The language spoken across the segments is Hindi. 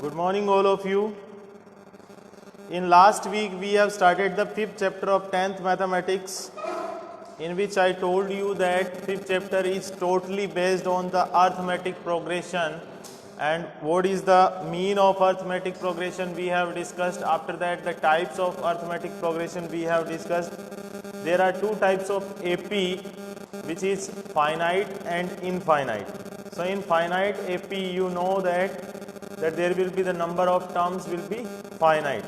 Good morning all of you. In last week we have started the 5th chapter of 10th mathematics, in which I told you that 5th chapter is totally based on the arithmetic progression, and what is the mean of arithmetic progression we have discussed. After that the types of arithmetic progression we have discussed. There are two types of AP, which is finite and infinite. So in finite AP you know that there will be the number of terms will be finite,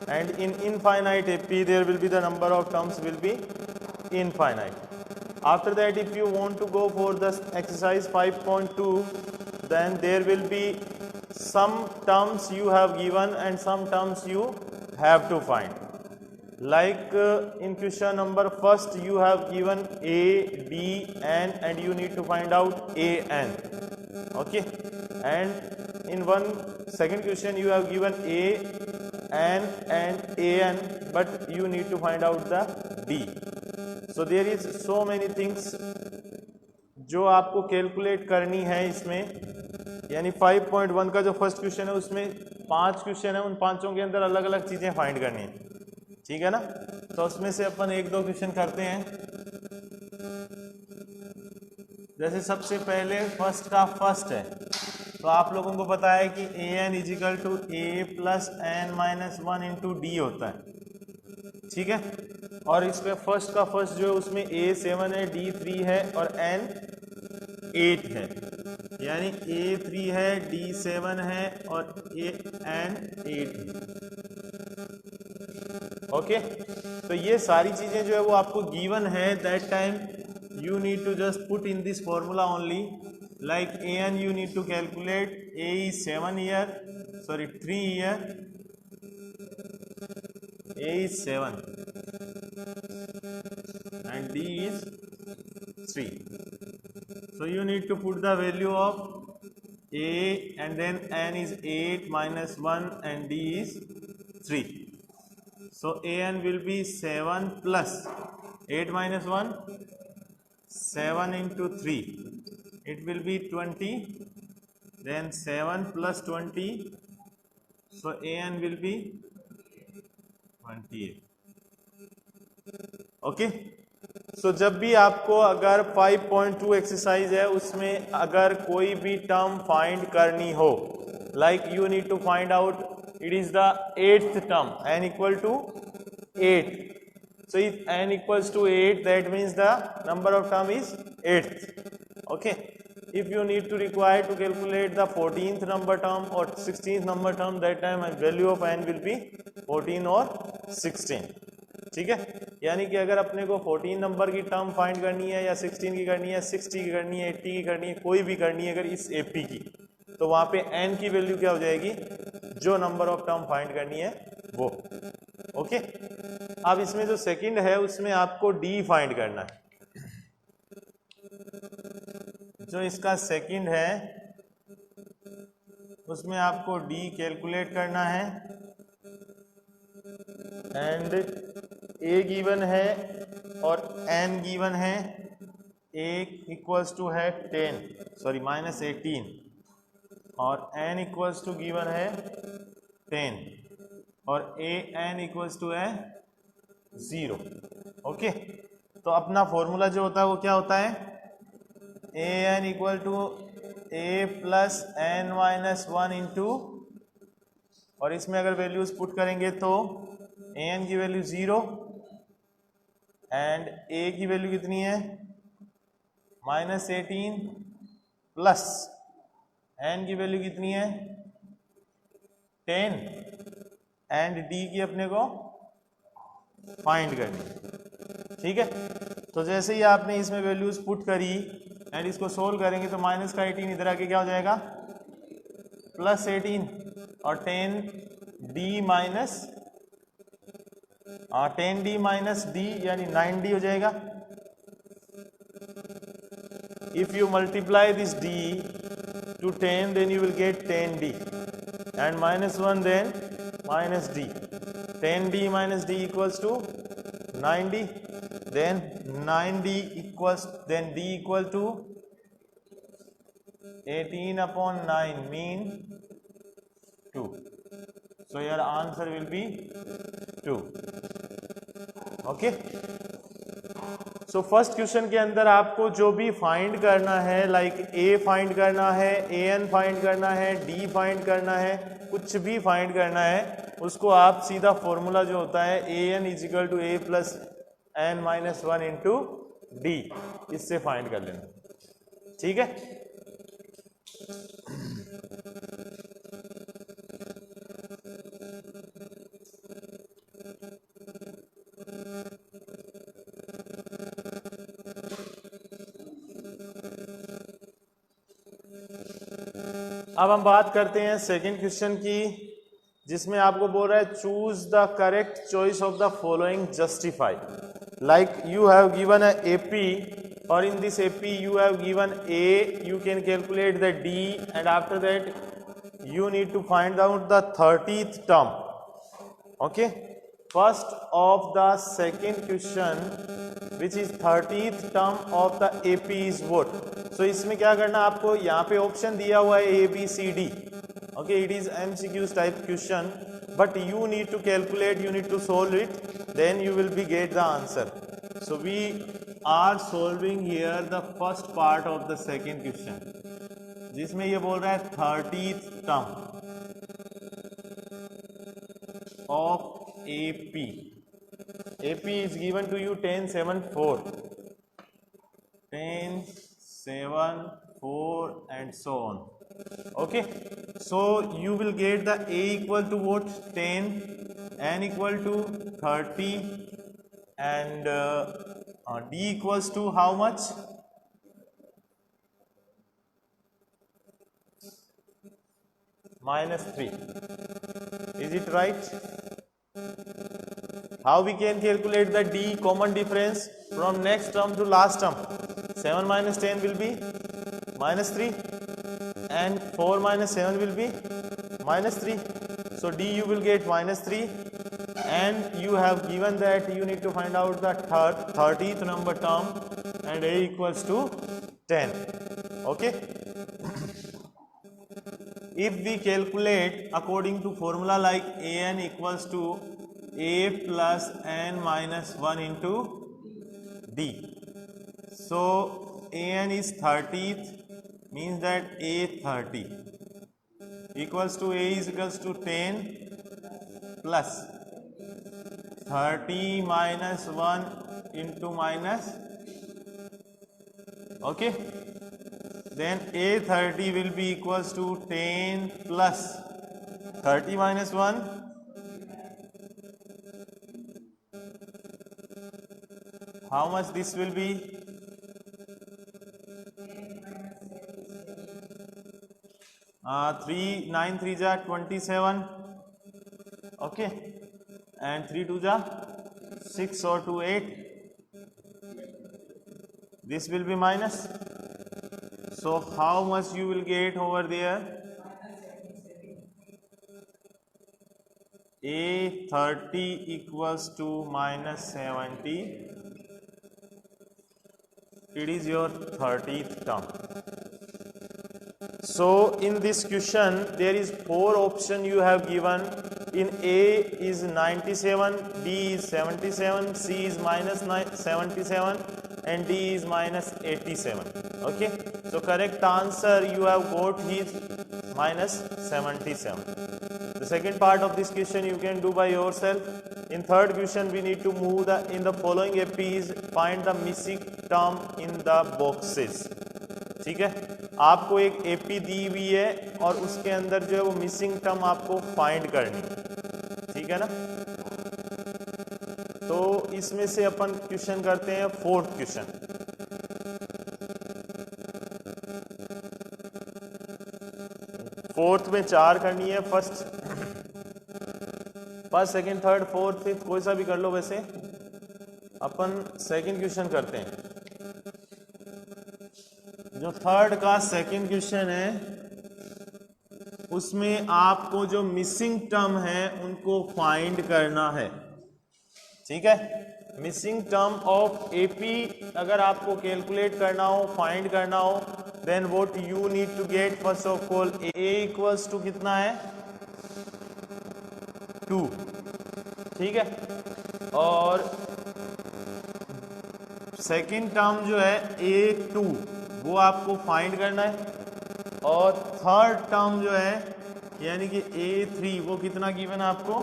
and in infinite AP there will be the number of terms will be infinite. After that, if you want to go for the exercise 5.2, then there will be some terms you have given and some terms you have to find. Like in question number first you have given A, B, N, and you need to find out A, N. Okay, and in second question you have given A, N and A, N, but you need to find out the D. So there is so many things जो आपको कैलकुलेट करनी है इसमें. यानी 5.1 का जो फर्स्ट क्वेश्चन है उसमें 5 क्वेश्चन है, उन पांचों के अंदर अलग अलग चीजें फाइंड करनी है. ठीक है ना. तो उसमें से अपन एक दो क्वेश्चन करते हैं. जैसे सबसे पहले फर्स्ट का फर्स्ट है, तो आप लोगों को पता है कि a n is equal to A plus N minus 1 into d होता है. ठीक है. और इसमें फर्स्ट का फर्स्ट जो है उसमें ए 7 है, डी 3 है और एन 8 है. यानी ए 3 है, डी 7 है और एन 8 है. ओके. तो ये सारी चीजें जो है वो आपको गिवन है. That time you need to just put in this formula only. Like an you need to calculate. A is 7 here, sorry 3 here. A is 7 and D is 3. So you need to put the value of A, and then n is 8 minus 1 and D is 3. So an will be 7 plus 8 minus 1, 7 into 3, it will be 20, then 7 plus 20, so an will be 28. Okay. सो जब भी आपको अगर 5.2 एक्सरसाइज है उसमें अगर कोई भी टर्म फाइंड करनी हो, like you need to find out it is the 8th term, n equal to 8. So if n equals to 8, that means the number of term is 8th. Okay. If you need to require to calculate the 14th number term or 16th number term, that time value of n will be 14 or 16. ठीक है. यानी कि अगर अपने को 14 नंबर की टर्म फाइंड करनी है या 16 की करनी है, 60 की करनी है, 80 की करनी है, कोई भी करनी है अगर इस एपी की, तो वहां पे n की वैल्यू क्या हो जाएगी, जो नंबर ऑफ टर्म फाइंड करनी है वो. ओके. अब इसमें जो सेकंड है उसमें आपको d फाइंड करना है. जो इसका सेकंड है उसमें आपको d कैलकुलेट करना है, एंड a गिवन है और n गिवन है. a इक्वल्स टू है 10, सॉरी माइनस 18, और n इक्वल्स टू गिवन है 10 और a n इक्वल्स टू है 0. ओके. तो अपना फॉर्मूला जो होता है वो क्या होता है, A N equal to A plus N minus 1 into, और इसमें अगर वैल्यूज पुट करेंगे तो ए एन की वैल्यू 0 एंड ए की वैल्यू कितनी है माइनस 18 प्लस एन की वैल्यू कितनी है 10 एंड डी की अपने को फाइंड करनी. ठीक है. तो जैसे ही आपने इसमें वैल्यूज पुट करी एंड इसको सोल्व करेंगे तो माइनस का 18 इधर आके क्या हो जाएगा प्लस 18 और 10d minus 10d minus d यानी 9d हो जाएगा. If you multiply this d to 10 then you will get 10d and minus 1 then minus d. 10d minus d equals to 9d, then 9d equals, then d equal to 18 upon 9 mean 2. So your answer will be 2. Okay, so first question के अंदर आपको जो भी फाइंड करना है, लाइक ए फाइंड करना है, ए एन फाइंड करना है, डी फाइंड करना है, कुछ भी फाइंड करना है, उसको आप सीधा फॉर्मूला जो होता है A N is equal to A plus N minus 1 into D, इससे फाइंड कर लेना. ठीक है, अब हम बात करते हैं सेकंड क्वेश्चन की, जिसमें आपको बोल रहा है choose the correct choice of the following justify. Like you have given a AP, और in this AP you have given a, you can calculate the d, and after that you need to find out the 30th term. Okay, first of the second question, which is 30th term of the AP is what? So इसमें क्या करना आपको, यहाँ पे ऑप्शन दिया हुआ है A B C D. Okay, it is MCQ type question, but you need to calculate, you need to solve it, then you will be get the answer. So we are solving here the first part of the second question, जिसमें ये बोल रहा है 30th term of AP. AP is given to you 10, 7, 4. 10, 7, 4 and so on. Okay, so you will get the A equal to what? 10, N equal to 30, and D equals to how much? -3. Is it right? How we can calculate the D common difference from next term to last term? 7 minus 10 will be -3, and 4 minus 7 will be -3. So D you will get -3, and you have given that you need to find out the 30th number term, and A equals to 10. Okay. If we calculate according to formula like an equals to a plus n minus 1 into d, so an is 30th, means that a 30 equals to a is equals to 10 plus 30 minus 1 into minus. Okay, then a 30 will be equals to 10 plus 30 minus 1, how much this will be? 3 9 3 ja 27. Okay, and 3 2 ja 6 or 2 8. This will be minus. So how much you will get over there? A 30 equals to -70. It is your 30th term. So in this question there is 4 option you have given. In A is 97, B is 77, C is -77, and D is -87. Okay, so correct answer you have got is -77. The second part of this question you can do by yourself. In third question we need to move the in the following APs, find the missing term in the boxes. ठीक है, आपको एक AP दी हुई है और उसके अंदर जो है वो मिसिंग टर्म आपको फाइंड करनी, ठीक है ना. तो इसमें से अपन क्वेश्चन करते हैं फोर्थ क्वेश्चन. फोर्थ में 4 करनी है, first second third fourth fifth कोई सा भी कर लो. वैसे अपन सेकंड क्वेश्चन करते हैं. जो थर्ड का सेकंड क्वेश्चन है उसमें आपको जो मिसिंग टर्म है उनको फाइंड करना है. ठीक है, मिसिंग टर्म ऑफ एपी अगर आपको कैलकुलेट करना हो, फाइंड करना हो, then what you need to get. First of all A equals to कितना है 2, ठीक है। और सेकंड टर्म जो है A2 वो आपको फाइंड करना है, और थर्ड टर्म जो है यानी कि A3 वो कितना गिवन है आपको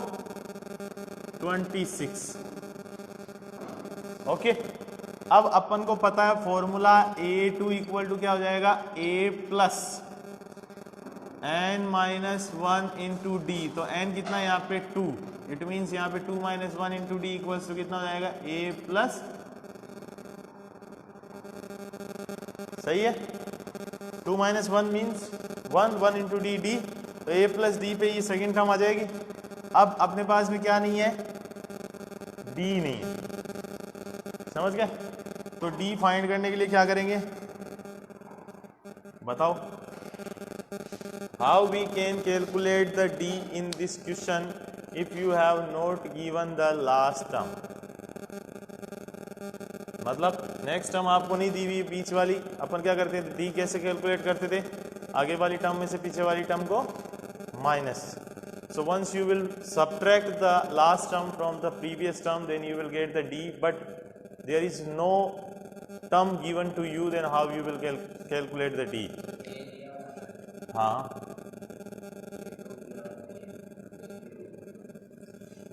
26। ओके, अब अपन को पता है फॉर्मूला A2 इक्वल टू क्या हो जाएगा A plus n minus 1 into D. तो n कितना है यहाँ पे 2, इट मीन्स यहाँ पे 2 minus 1 into D equals to कितना हो जाएगा A प्लस, सही है, 2 minus 1 means 1, 1 into D, D, तो A प्लस डी पे ये सेकेंड टर्म आ जाएगी। अब अपने पास में क्या नहीं है, D नहीं है, समझ गए। तो D फाइंड करने के लिए क्या करेंगे बताओ। How we can calculate the D in this question if you have not given the last term. मतलब नेक्स्ट टर्म आपको नहीं दी हुई बीच वाली, अपन क्या करते थे, D कैसे कैलकुलेट करते थे, आगे वाली टर्म में से पीछे वाली टर्म को minus. So once you will subtract the last term from the previous term, then you will get the D, but there is no term given to you, then how you will calculate the D? हाँ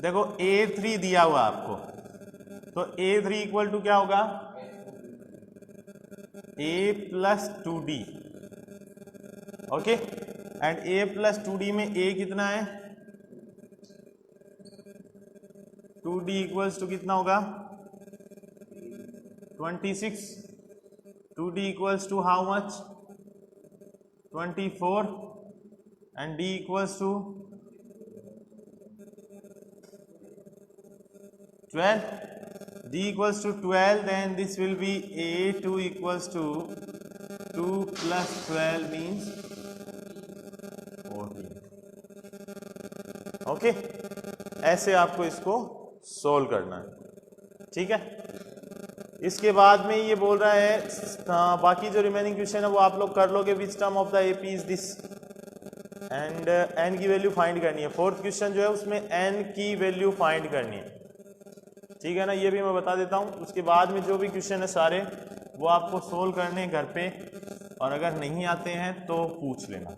देखो A3 दिया हुआ आपको, तो A3 इक्वल टू क्या होगा A plus 2D, okay. And A plus 2D में A कितना है 2D इक्वल्स टू कितना होगा 26, 2D equals to how much 24, and D equals to 12, D equals to 12, then this will be A2 equals to 2 plus 12 means 14, okay. ऐसे आपको इसको सोल्व करना है, ठीक है। इसके बाद में ये बोल रहा है बाकी जो रिमेनिंग क्वेश्चन है वो आप लोग कर लोगे। Which term of the AP is this, and n की वैल्यू फाइंड करनी है। फोर्थ क्वेश्चन जो है उसमें n की वैल्यू फाइंड करनी है, ठीक है ना, ये भी मैं बता देता हूँ। उसके बाद में जो भी क्वेश्चन है सारे वो आपको सोल्व करने हैं घर पे, और अगर नहीं आते हैं तो पूछ लेना।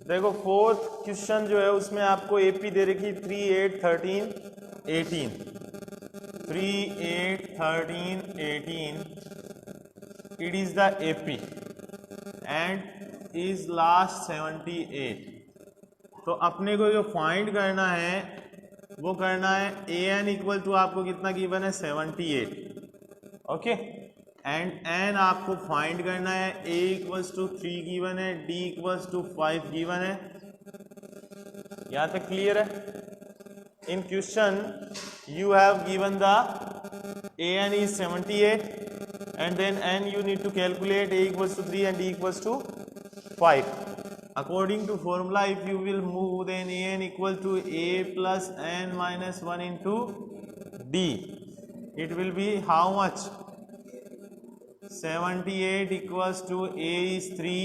देखो फोर्थ क्वेश्चन जो है उसमें आपको AP दे रखी 3, 8, 13, 18, 3, 8, 13, 18, it is the AP and is last 78। तो अपने को जो फाइंड करना है वो करना है AN इक्वल टू आपको कितना गिवन है 78, ओके। एंड n आपको फाइंड करना है, A इक्वल्स टू 3 गिवन है, D इक्वल्स टू 5 गिवन है। यहाँ तक क्लियर है। In question you have given the AN is 78 and then n you need to calculate, A equals to 3 and D equals to 5. According to formula, if you will move, then AN equal to A plus n minus 1 into D. It will be how much? 78 equals to A is 3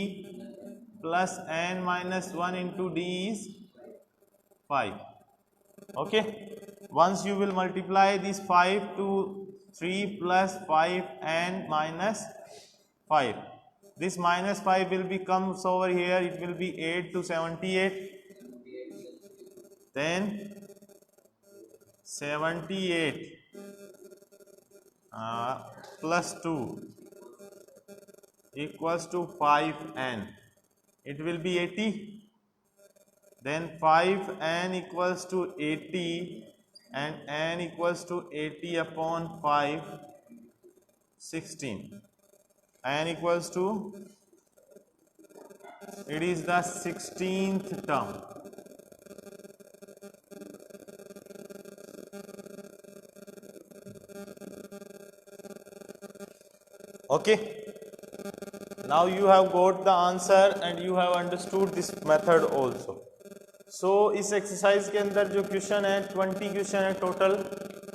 plus n minus 1 into D is 5. Okay. Once you will multiply this 5 to 3 plus 5 n minus 5. This minus 5 will be comes over here. It will be 8 to 78. Then 78 plus 2 equals to 5n. It will be 80. Then 5n equals to 80 and n equals to 80 upon 5, 16. N equals to, it is the 16th term. Okay. Now you have got the answer and you have understood this method also. सो इस एक्सरसाइज के अंदर जो क्वेश्चन है 20 क्वेश्चन है टोटल,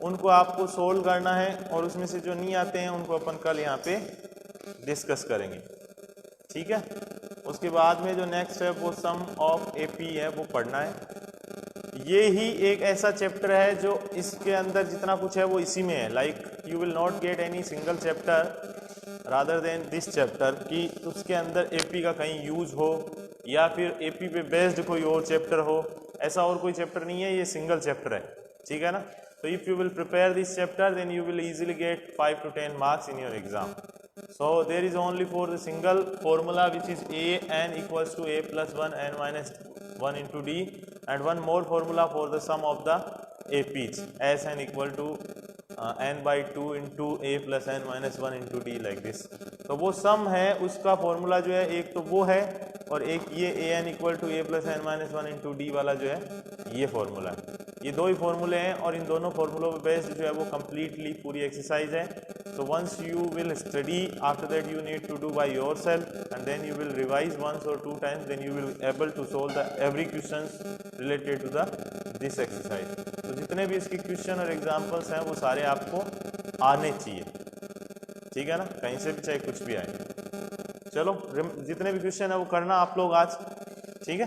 उनको आपको सोल्व करना है और उसमें से जो नहीं आते हैं उनको अपन कल यहाँ पे डिस्कस करेंगे, ठीक है। उसके बाद में जो नेक्स्ट है वो सम ऑफ एपी है, वो पढ़ना है। ये ही एक ऐसा चैप्टर है जो इसके अंदर जितना कुछ है वो इसी में है, like you will not get any single chapter rather than this chapter कि उसके अंदर एपी का कहीं यूज हो या फिर एपी पे बेस्ड कोई और चैप्टर हो, ऐसा और कोई चैप्टर नहीं है, ये सिंगल चैप्टर है, ठीक है ना। तो if you will prepare this chapter then you will easily get 5 to 10 marks in your exam. So there is only for the single formula which is a n equals to a plus 1 n minus 1 into d, and one more formula for the sum of the APs as n equal to n by 2 into a plus n minus 1 into d like this. तो वो सम है उसका फॉर्मूला जो है एक तो वो है, और एक ये A N equal to A plus N minus 1 into D वाला जो है ये फॉर्मूला है। ये दो ही फॉर्मूले हैं और इन दोनों फॉर्मूलों पे बेस्ड जो है वो कम्प्लीटली पूरी एक्सरसाइज है। So once you will study, after that you need to do by yourself and then you will revise once or 2 times, then you will able to solve the every questions related to the this exercise. तो जितने भी इसके क्वेश्चन और एग्जाम्पल्स हैं वो सारे आपको आने चाहिए, ठीक है ना, कहीं से भी चाहे कुछ भी आए। चलो जितने भी क्वेश्चन है वो करना आप लोग आज, ठीक है।